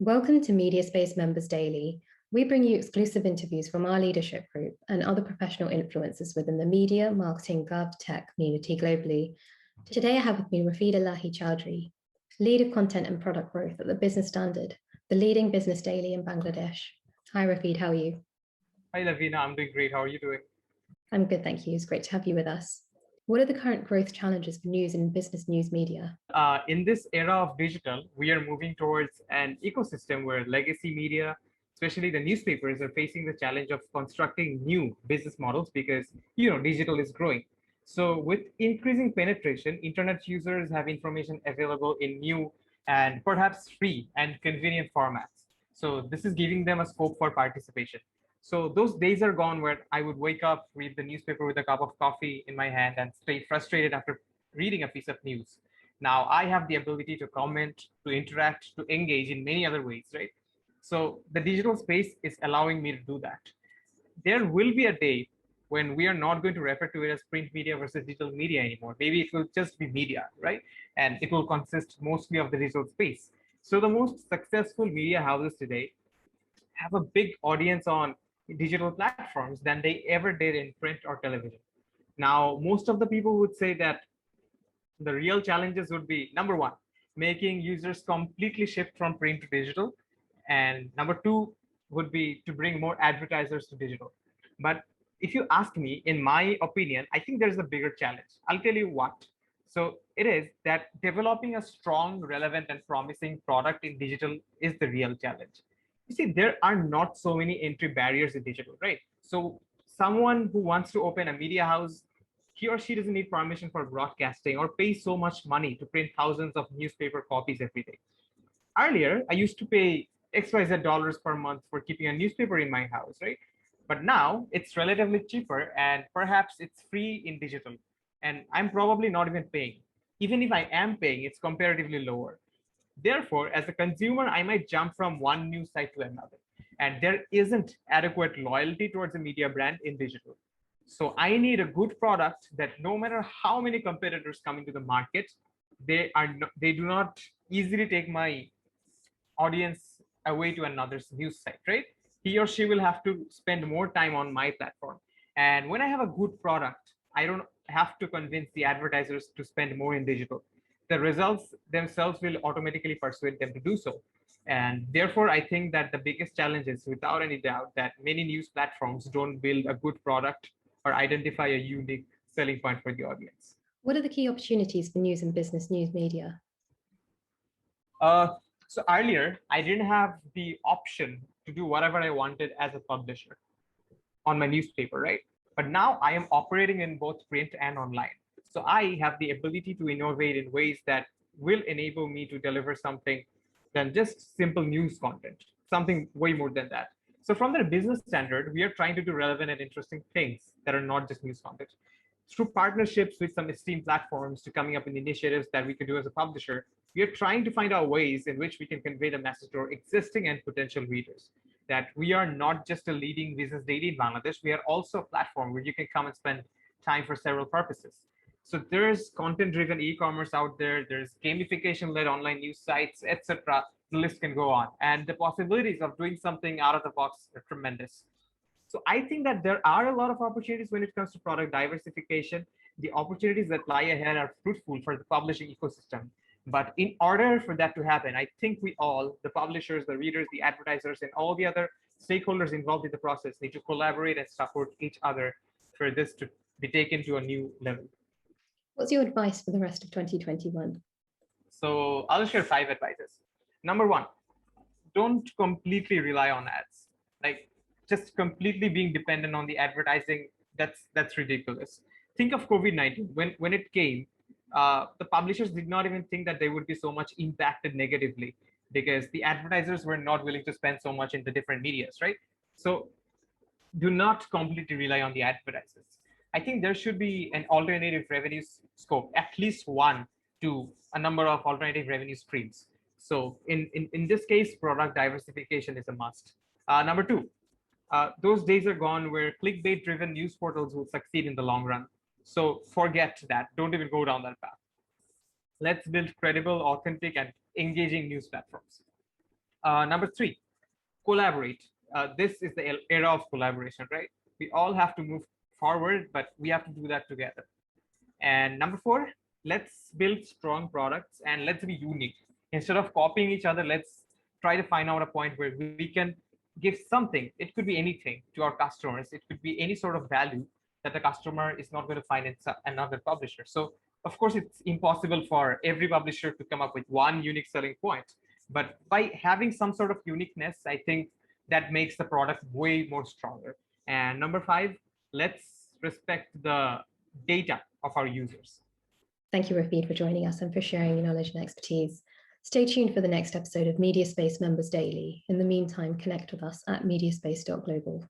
Welcome to Mediaspace Members Daily. We bring you exclusive interviews from our leadership group and other professional influencers within the media, marketing, gov, tech community globally. Today I have with me Rafeed Chowdhury, Lead of Content and Product Growth at the Business Standard, the leading business daily in Bangladesh. Hi Rafeed, how are you? Hi Lavina, I'm doing great. How are you doing? I'm good, thank you. It's great to have you with us. What are the current growth challenges for news and business news media? In this era of digital, we are moving towards an ecosystem where legacy media, especially the newspapers, are facing the challenge of constructing new business models because digital is growing. So with increasing penetration, internet users have information available in new and perhaps free and convenient formats. So this is giving them a scope for participation. So those days are gone where I would wake up, read the newspaper with a cup of coffee in my hand, and stay frustrated after reading a piece of news. Now I have the ability to comment, to interact, to engage in many other ways, right? So the digital space is allowing me to do that. There will be a day when we are not going to refer to it as print media versus digital media anymore. Maybe it will just be media, right? And it will consist mostly of the digital space. So the most successful media houses today have a big audience on digital platforms than they ever did in print or television. Now, most of the people would say that the real challenges would be number one, making users completely shift from print to digital. And number two would be to bring more advertisers to digital. But if you ask me, in my opinion, I think there's a bigger challenge. I'll tell you what. So it is that developing a strong, relevant, and promising product in digital is the real challenge. You see, there are not so many entry barriers in digital, right? So someone who wants to open a media house, he or she doesn't need permission for broadcasting or pay so much money to print thousands of newspaper copies every day. Earlier, I used to pay XYZ dollars per month for keeping a newspaper in my house, right? But now it's relatively cheaper and perhaps it's free in digital. And I'm probably not even paying. Even if I am paying, it's comparatively lower. Therefore, as a consumer, I might jump from one news site to another. And there isn't adequate loyalty towards a media brand in digital. So I need a good product that no matter how many competitors come into the market, they do not easily take my audience away to another news site, right? He or she will have to spend more time on my platform. And when I have a good product, I don't have to convince the advertisers to spend more in digital. The results themselves will automatically persuade them to do so. And therefore, I think that the biggest challenge is, without any doubt, that many news platforms don't build a good product or identify a unique selling point for the audience. What are the key opportunities for news and business news media? So earlier, I didn't have the option to do whatever I wanted as a publisher on my newspaper, right? But now I am operating in both print and online. So I have the ability to innovate in ways that will enable me to deliver something than just simple news content, something way more than that. So from the business standard, we are trying to do relevant and interesting things that are not just news content. Through partnerships with some esteemed platforms to coming up with initiatives that we could do as a publisher, we are trying to find out ways in which we can convey the message to our existing and potential readers that we are not just a leading business daily in Bangladesh, we are also a platform where you can come and spend time for several purposes. So there's content-driven e-commerce out there, there's gamification-led online news sites, etc. The list can go on. And the possibilities of doing something out of the box are tremendous. So I think that there are a lot of opportunities when it comes to product diversification. The opportunities that lie ahead are fruitful for the publishing ecosystem. But in order for that to happen, I think we all, the publishers, the readers, the advertisers, and all the other stakeholders involved in the process need to collaborate and support each other for this to be taken to a new level. What's your advice for the rest of 2021? So I'll share 5 advices. Number 1, don't completely rely on ads. Like, just completely being dependent on the advertising, that's ridiculous. Think of COVID-19. When it came, the publishers did not even think that they would be so much impacted negatively because the advertisers were not willing to spend so much in the different medias, right? So do not completely rely on the advertisers. I think there should be an alternative revenue scope, at least one to a number of alternative revenue streams. So in this case, product diversification is a must. Number 2, those days are gone where clickbait-driven news portals will succeed in the long run. So forget that. Don't even go down that path. Let's build credible, authentic, and engaging news platforms. Number 3, collaborate. This is the era of collaboration, right? We all have to move forward, but we have to do that together. And number 4, let's build strong products and let's be unique. Instead of copying each other, let's try to find out a point where we can give something. It could be anything to our customers. It could be any sort of value that the customer is not going to find in another publisher. So of course, it's impossible for every publisher to come up with one unique selling point. But by having some sort of uniqueness, I think that makes the product way more stronger. And number 5, let's respect the data of our users. Thank you, Rafeed, for joining us and for sharing your knowledge and expertise. Stay tuned for the next episode of Mediaspace Members Daily. In the meantime, connect with us at mediaspace.global.